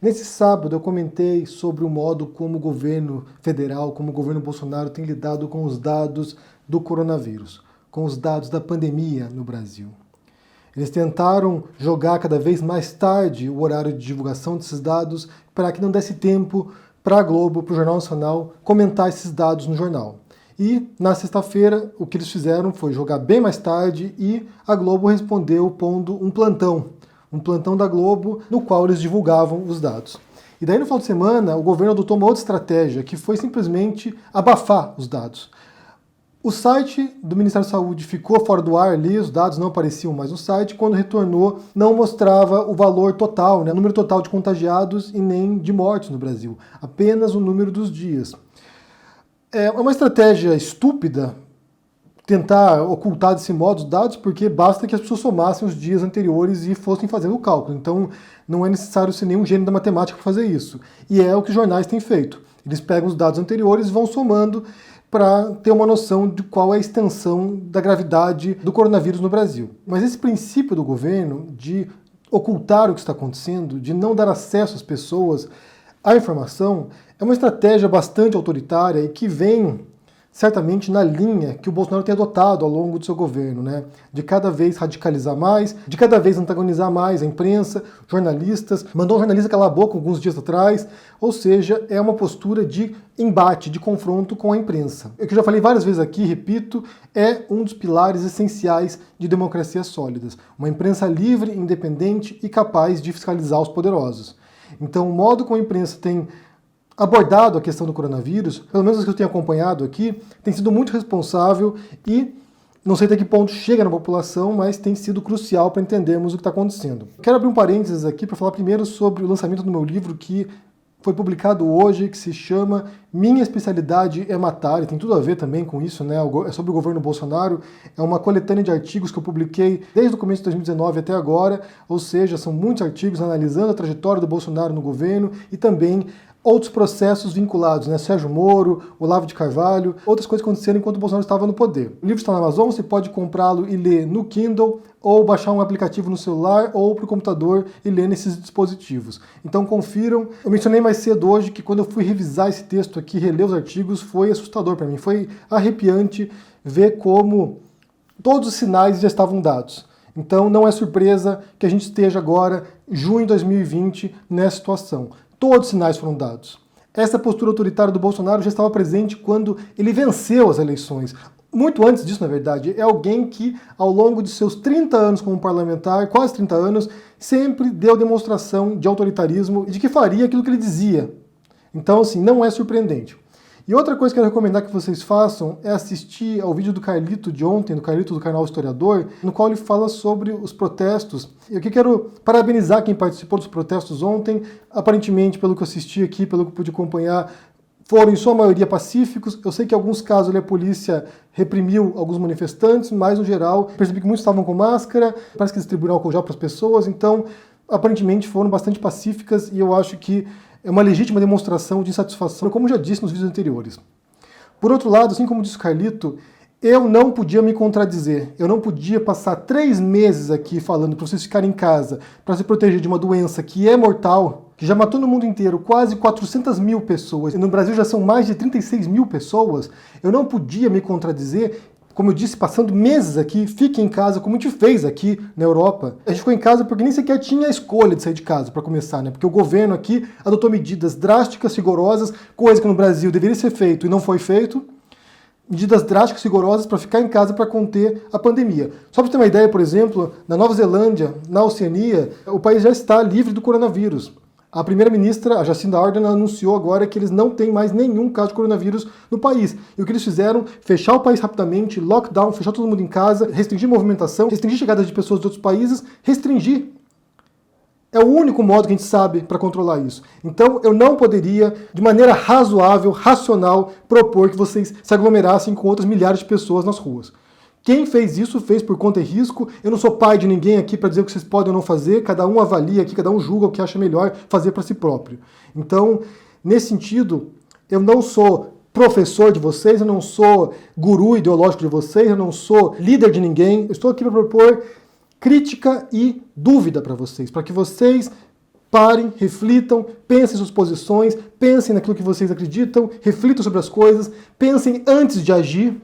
Nesse sábado eu comentei sobre o modo como o governo federal, como o governo Bolsonaro tem lidado com os dados do coronavírus, com os dados da pandemia no Brasil. Eles tentaram jogar cada vez mais tarde o horário de divulgação desses dados para que não desse tempo para a Globo, para o Jornal Nacional, comentar esses dados no jornal. E na sexta-feira o que eles fizeram foi jogar bem mais tarde e a Globo respondeu pondo um plantão da Globo, no qual eles divulgavam os dados. E daí no final de semana, o governo adotou uma outra estratégia, que foi simplesmente abafar os dados. O site do Ministério da Saúde ficou fora do ar ali, os dados não apareciam mais no site, quando retornou não mostrava o valor total, o número total de contagiados e nem de mortes no Brasil, apenas o número dos dias. É uma estratégia estúpida tentar ocultar desse modo os dados, porque basta que as pessoas somassem os dias anteriores e fossem fazendo o cálculo. Então não é necessário ser nenhum gênio da matemática para fazer isso. E é o que os jornais têm feito. Eles pegam os dados anteriores e vão somando para ter uma noção de qual é a extensão da gravidade do coronavírus no Brasil. Mas esse princípio do governo de ocultar o que está acontecendo, de não dar acesso às pessoas à informação, é uma estratégia bastante autoritária e que vem certamente na linha que o Bolsonaro tem adotado ao longo do seu governo, de cada vez radicalizar mais, de cada vez antagonizar mais a imprensa, jornalistas, mandou um jornalista calar a boca alguns dias atrás, ou seja, é uma postura de embate, de confronto com a imprensa. O que eu já falei várias vezes aqui, repito, é um dos pilares essenciais de democracias sólidas. Uma imprensa livre, independente e capaz de fiscalizar os poderosos. Então, o modo como a imprensa tem abordado a questão do coronavírus, pelo menos os que eu tenho acompanhado aqui, tem sido muito responsável e não sei até que ponto chega na população, mas tem sido crucial para entendermos o que está acontecendo. Quero abrir um parênteses aqui para falar primeiro sobre o lançamento do meu livro que foi publicado hoje, que se chama Minha Especialidade é Matar, e tem tudo a ver também com isso, é sobre o governo Bolsonaro. É uma coletânea de artigos que eu publiquei desde o começo de 2019 até agora, ou seja, são muitos artigos analisando a trajetória do Bolsonaro no governo e também outros processos vinculados, Sérgio Moro, Olavo de Carvalho, outras coisas que aconteceram enquanto o Bolsonaro estava no poder. O livro está na Amazon, você pode comprá-lo e ler no Kindle, ou baixar um aplicativo no celular, ou para o computador e ler nesses dispositivos. Então confiram. Eu mencionei mais cedo hoje que quando eu fui revisar esse texto aqui, reler os artigos, foi assustador para mim, foi arrepiante ver como todos os sinais já estavam dados. Então não é surpresa que a gente esteja agora, junho de 2020, nessa situação. Todos os sinais foram dados. Essa postura autoritária do Bolsonaro já estava presente quando ele venceu as eleições. Muito antes disso, na verdade, é alguém que, ao longo de seus 30 anos como parlamentar, quase 30 anos, sempre deu demonstração de autoritarismo e de que faria aquilo que ele dizia. Então, assim, não é surpreendente. E outra coisa que eu quero recomendar que vocês façam é assistir ao vídeo do Carlito de ontem, do Carlito do canal Historiador, no qual ele fala sobre os protestos. Eu aqui quero parabenizar quem participou dos protestos ontem. Aparentemente, pelo que eu assisti aqui, pelo que eu pude acompanhar, foram em sua maioria pacíficos. Eu sei que em alguns casos a polícia reprimiu alguns manifestantes, mas no geral percebi que muitos estavam com máscara, parece que distribuíram álcool gel para as pessoas, então aparentemente foram bastante pacíficas e eu acho que é uma legítima demonstração de insatisfação, como já disse nos vídeos anteriores. Por outro lado, assim como disse o Carlito, eu não podia me contradizer. Eu não podia passar 3 meses aqui falando para vocês ficarem em casa, para se proteger de uma doença que é mortal, que já matou no mundo inteiro quase 400 mil pessoas, e no Brasil já são mais de 36 mil pessoas. Eu não podia me contradizer. Como eu disse, passando meses aqui, fique em casa, como a gente fez aqui na Europa. A gente ficou em casa porque nem sequer tinha a escolha de sair de casa, para começar, porque o governo aqui adotou medidas drásticas, rigorosas, coisa que no Brasil deveria ser feito e não foi feito. Medidas drásticas, rigorosas para ficar em casa para conter a pandemia. Só para ter uma ideia, por exemplo, na Nova Zelândia, na Oceania, o país já está livre do coronavírus. A primeira-ministra, a Jacinda Ardern, anunciou agora que eles não têm mais nenhum caso de coronavírus no país. E o que eles fizeram? Fechar o país rapidamente, lockdown, fechar todo mundo em casa, restringir movimentação, restringir chegada de pessoas de outros países, restringir. É o único modo que a gente sabe para controlar isso. Então eu não poderia, de maneira razoável, racional, propor que vocês se aglomerassem com outras milhares de pessoas nas ruas. Quem fez isso, fez por conta e risco. Eu não sou pai de ninguém aqui para dizer o que vocês podem ou não fazer. Cada um avalia aqui, cada um julga o que acha melhor fazer para si próprio. Então, nesse sentido, eu não sou professor de vocês, eu não sou guru ideológico de vocês, eu não sou líder de ninguém. Eu estou aqui para propor crítica e dúvida para vocês, para que vocês Parem, reflitam, pensem suas posições, pensem naquilo que vocês acreditam, reflitam sobre as coisas, pensem antes de agir.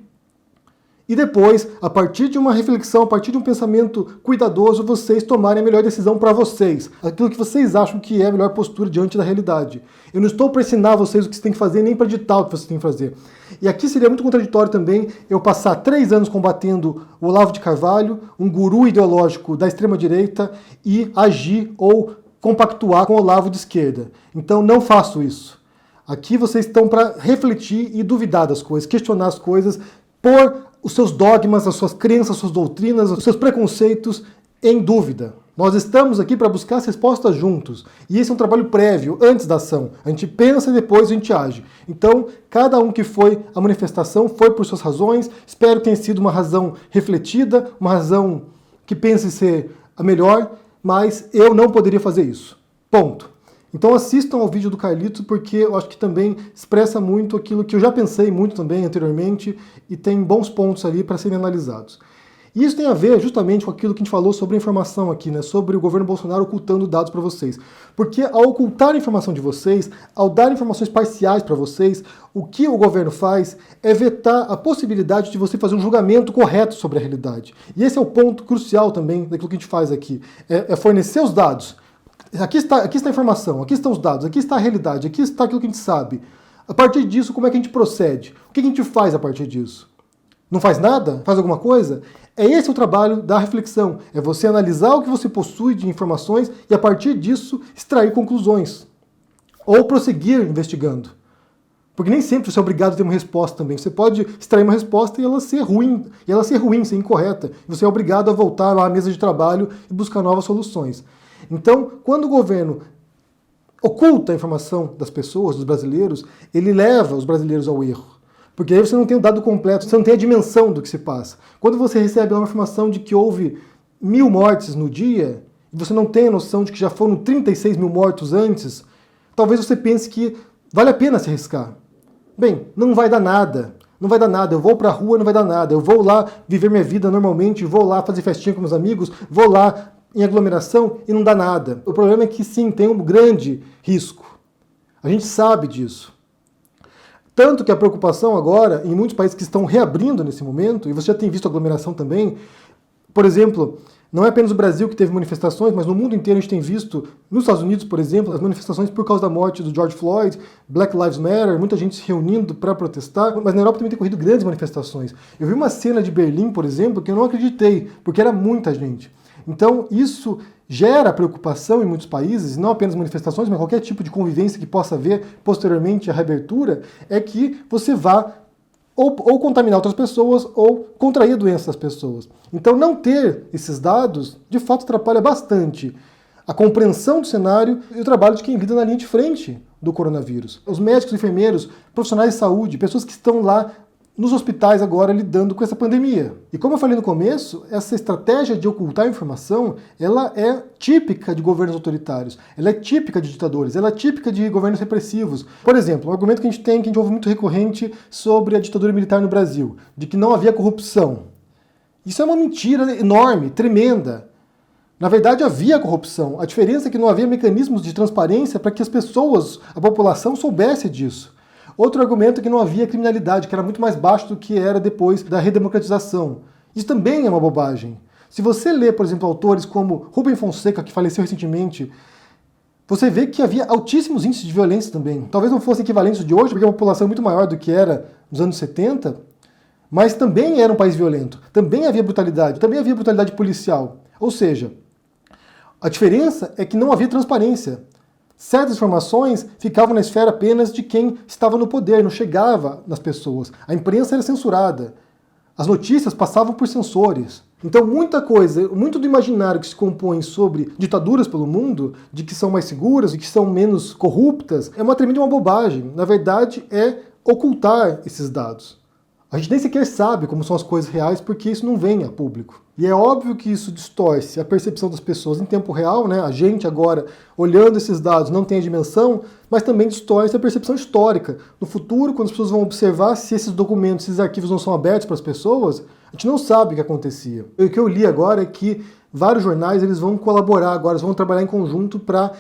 E depois, a partir de uma reflexão, a partir de um pensamento cuidadoso, vocês tomarem a melhor decisão para vocês. Aquilo que vocês acham que é a melhor postura diante da realidade. Eu não estou para ensinar vocês o que vocês têm que fazer, nem para ditar o que vocês têm que fazer. E aqui seria muito contraditório também eu passar 3 anos combatendo o Olavo de Carvalho, um guru ideológico da extrema-direita, e agir ou compactuar com o Olavo de esquerda. Então não faço isso. Aqui vocês estão para refletir e duvidar das coisas, questionar as coisas, pôr os seus dogmas, as suas crenças, as suas doutrinas, os seus preconceitos em dúvida. Nós estamos aqui para buscar as respostas juntos. E esse é um trabalho prévio, antes da ação. A gente pensa e depois a gente age. Então, cada um que foi à manifestação foi por suas razões. Espero que tenha sido uma razão refletida, uma razão que pense ser a melhor, mas eu não poderia fazer isso. Ponto. Então assistam ao vídeo do Carlitos, porque eu acho que também expressa muito aquilo que eu já pensei muito também anteriormente e tem bons pontos ali para serem analisados. E isso tem a ver justamente com aquilo que a gente falou sobre a informação aqui, né? Sobre o governo Bolsonaro ocultando dados para vocês. Porque ao ocultar a informação de vocês, ao dar informações parciais para vocês, o que o governo faz é vetar a possibilidade de você fazer um julgamento correto sobre a realidade. E esse é o ponto crucial também daquilo que a gente faz aqui, é fornecer os dados. Aqui está a informação, aqui estão os dados, aqui está a realidade, aqui está aquilo que a gente sabe. A partir disso, como é que a gente procede? O que a gente faz a partir disso? Não faz nada? Faz alguma coisa? É esse o trabalho da reflexão. É você analisar o que você possui de informações e, a partir disso, extrair conclusões. Ou prosseguir investigando. Porque nem sempre você é obrigado a ter uma resposta também. Você pode extrair uma resposta e ela ser ruim, ser incorreta. E você é obrigado a voltar lá à mesa de trabalho e buscar novas soluções. Então, quando o governo oculta a informação das pessoas, dos brasileiros, ele leva os brasileiros ao erro. Porque aí você não tem o dado completo, você não tem a dimensão do que se passa. Quando você recebe uma informação de que houve 1000 mortes no dia, e você não tem a noção de que já foram 36 mil mortos antes, talvez você pense que vale a pena se arriscar. Bem, não vai dar nada. Não vai dar nada, eu vou pra rua, não vai dar nada. Eu vou lá viver minha vida normalmente, vou lá fazer festinha com meus amigos, vou lá em aglomeração e não dá nada. O problema é que sim, tem um grande risco. A gente sabe disso. Tanto que a preocupação agora, em muitos países que estão reabrindo nesse momento, e você já tem visto aglomeração também, por exemplo, não é apenas o Brasil que teve manifestações, mas no mundo inteiro a gente tem visto, nos Estados Unidos, por exemplo, as manifestações por causa da morte do George Floyd, Black Lives Matter, muita gente se reunindo para protestar, mas na Europa também tem corrido grandes manifestações. Eu vi uma cena de Berlim, por exemplo, que eu não acreditei, porque era muita gente. Então, isso gera preocupação em muitos países, não apenas manifestações, mas qualquer tipo de convivência que possa haver posteriormente à reabertura, é que você vá ou contaminar outras pessoas ou contrair a doença das pessoas. Então, não ter esses dados, de fato, atrapalha bastante a compreensão do cenário e o trabalho de quem lida na linha de frente do coronavírus. Os médicos, enfermeiros, profissionais de saúde, pessoas que estão lá nos hospitais agora lidando com essa pandemia. E como eu falei no começo, essa estratégia de ocultar a informação, ela é típica de governos autoritários, ela é típica de ditadores, ela é típica de governos repressivos. Por exemplo, um argumento que a gente ouve muito recorrente sobre a ditadura militar no Brasil, de que não havia corrupção. Isso é uma mentira enorme, tremenda. Na verdade, havia corrupção. A diferença é que não havia mecanismos de transparência para que as pessoas, a população, soubesse disso. Outro argumento é que não havia criminalidade, que era muito mais baixo do que era depois da redemocratização. Isso também é uma bobagem. Se você lê, por exemplo, autores como Rubem Fonseca, que faleceu recentemente, você vê que havia altíssimos índices de violência também. Talvez não fosse equivalente de hoje, porque a população é muito maior do que era nos anos 70, mas também era um país violento. Também havia brutalidade policial. Ou seja, a diferença é que não havia transparência. Certas informações ficavam na esfera apenas de quem estava no poder, não chegava nas pessoas. A imprensa era censurada. As notícias passavam por censores. Então muita coisa, muito do imaginário que se compõe sobre ditaduras pelo mundo, de que são mais seguras, de que são menos corruptas, é uma tremenda bobagem. Na verdade, é ocultar esses dados. A gente nem sequer sabe como são as coisas reais porque isso não vem a público. E é óbvio que isso distorce a percepção das pessoas em tempo real, né? A gente agora, olhando esses dados, não tem a dimensão, mas também distorce a percepção histórica. No futuro, quando as pessoas vão observar se esses documentos, esses arquivos não são abertos para as pessoas, a gente não sabe o que acontecia. O que eu li agora é que vários jornais eles vão colaborar agora, eles vão trabalhar em conjunto para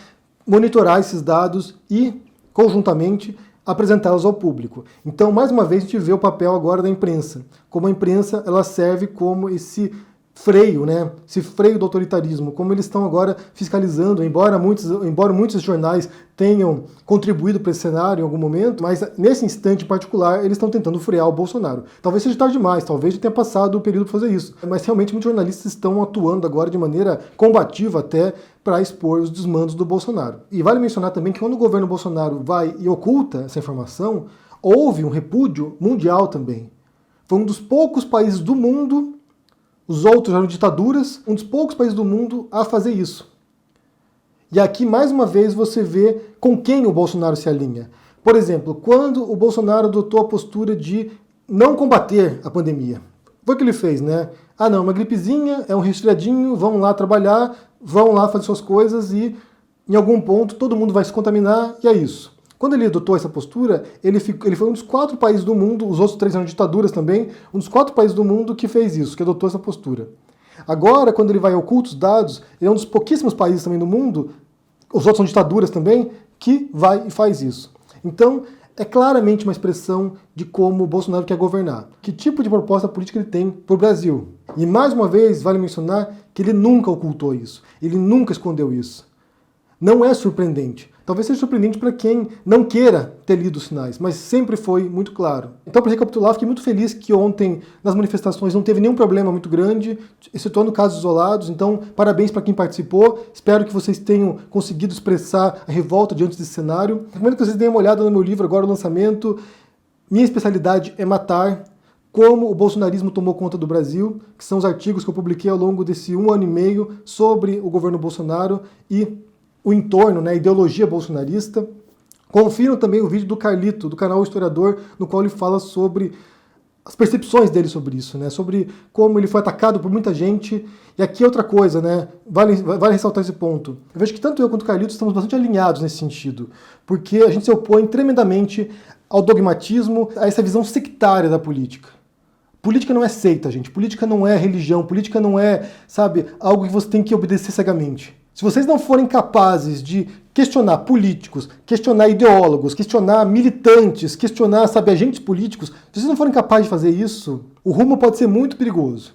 monitorar esses dados e, conjuntamente, apresentá-los ao público. Então, mais uma vez, a gente vê o papel agora da imprensa. Como a imprensa ela serve como esse freio, né? Esse freio do autoritarismo, como eles estão agora fiscalizando, embora muitos jornais tenham contribuído para esse cenário em algum momento, mas nesse instante em particular eles estão tentando frear o Bolsonaro. Talvez seja tarde demais, talvez já tenha passado o período para fazer isso, mas realmente muitos jornalistas estão atuando agora de maneira combativa até para expor os desmandos do Bolsonaro. E vale mencionar também que quando o governo Bolsonaro vai e oculta essa informação, houve um repúdio mundial também. Foi um dos poucos países do mundo, os outros eram ditaduras, um dos poucos países do mundo a fazer isso. E aqui, mais uma vez, você vê com quem o Bolsonaro se alinha. Por exemplo, quando o Bolsonaro adotou a postura de não combater a pandemia. Foi o que ele fez, né? Ah não, uma gripezinha, é um resfriadinho, vão lá trabalhar, vão lá fazer suas coisas e em algum ponto todo mundo vai se contaminar e é isso. Quando ele adotou essa postura, ele foi um dos 4 países do mundo, os outros 3 eram ditaduras também, um dos 4 países do mundo que fez isso, que adotou essa postura. Agora, quando ele vai oculta os dados, ele é um dos pouquíssimos países também do mundo, os outros são ditaduras também, que vai e faz isso. Então, é claramente uma expressão de como o Bolsonaro quer governar. Que tipo de proposta política ele tem para o Brasil. E mais uma vez, vale mencionar que ele nunca ocultou isso, ele nunca escondeu isso. Não é surpreendente. Talvez seja surpreendente para quem não queira ter lido os sinais, mas sempre foi muito claro. Então, para recapitular, fiquei muito feliz que ontem, nas manifestações, não teve nenhum problema muito grande, excetuando casos isolados. Então, parabéns para quem participou. Espero que vocês tenham conseguido expressar a revolta diante desse cenário. Recomendo que vocês deem uma olhada no meu livro, agora o lançamento. Minha especialidade é matar. Como o bolsonarismo tomou conta do Brasil, que são os artigos que eu publiquei ao longo desse 1 ano e meio sobre o governo Bolsonaro e o entorno, né, a ideologia bolsonarista. Confiram também o vídeo do Carlito, do canal Historiador, no qual ele fala sobre as percepções dele sobre isso, né, sobre como ele foi atacado por muita gente. E aqui é outra coisa, né, vale ressaltar esse ponto. Eu vejo que tanto eu quanto o Carlito estamos bastante alinhados nesse sentido, porque a gente se opõe tremendamente ao dogmatismo, a essa visão sectária da política. Política não é seita, gente. Política não é religião. Política não é, sabe, algo que você tem que obedecer cegamente. Se vocês não forem capazes de questionar políticos, questionar ideólogos, questionar militantes, questionar, sabe, agentes políticos, se vocês não forem capazes de fazer isso, o rumo pode ser muito perigoso.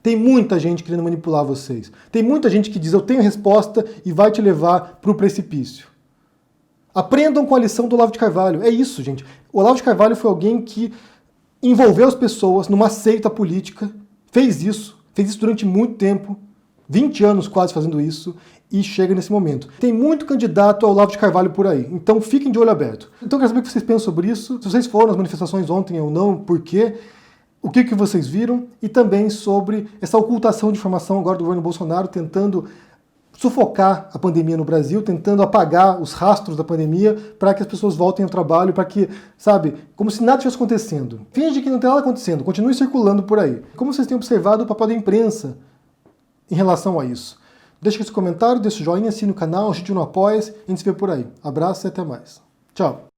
Tem muita gente querendo manipular vocês. Tem muita gente que diz, eu tenho resposta e vai te levar para o precipício. Aprendam com a lição do Olavo de Carvalho. É isso, gente. O Olavo de Carvalho foi alguém que envolveu as pessoas numa seita política, fez isso durante muito tempo, 20 anos quase fazendo isso, e chega nesse momento. Tem muito candidato ao Olavo de Carvalho por aí, então fiquem de olho aberto. Então eu quero saber o que vocês pensam sobre isso, se vocês foram nas manifestações ontem ou não, por quê, o que vocês viram, e também sobre essa ocultação de informação agora do governo Bolsonaro, tentando sufocar a pandemia no Brasil, tentando apagar os rastros da pandemia para que as pessoas voltem ao trabalho, para que, sabe, como se nada estivesse acontecendo. Finge que não tem nada acontecendo, continue circulando por aí. Como vocês têm observado o papel da imprensa em relação a isso? Deixa aqui seu comentário, deixa o joinha, assine o canal, ajude no Apoia-se, a gente se vê por aí. Abraço e até mais. Tchau!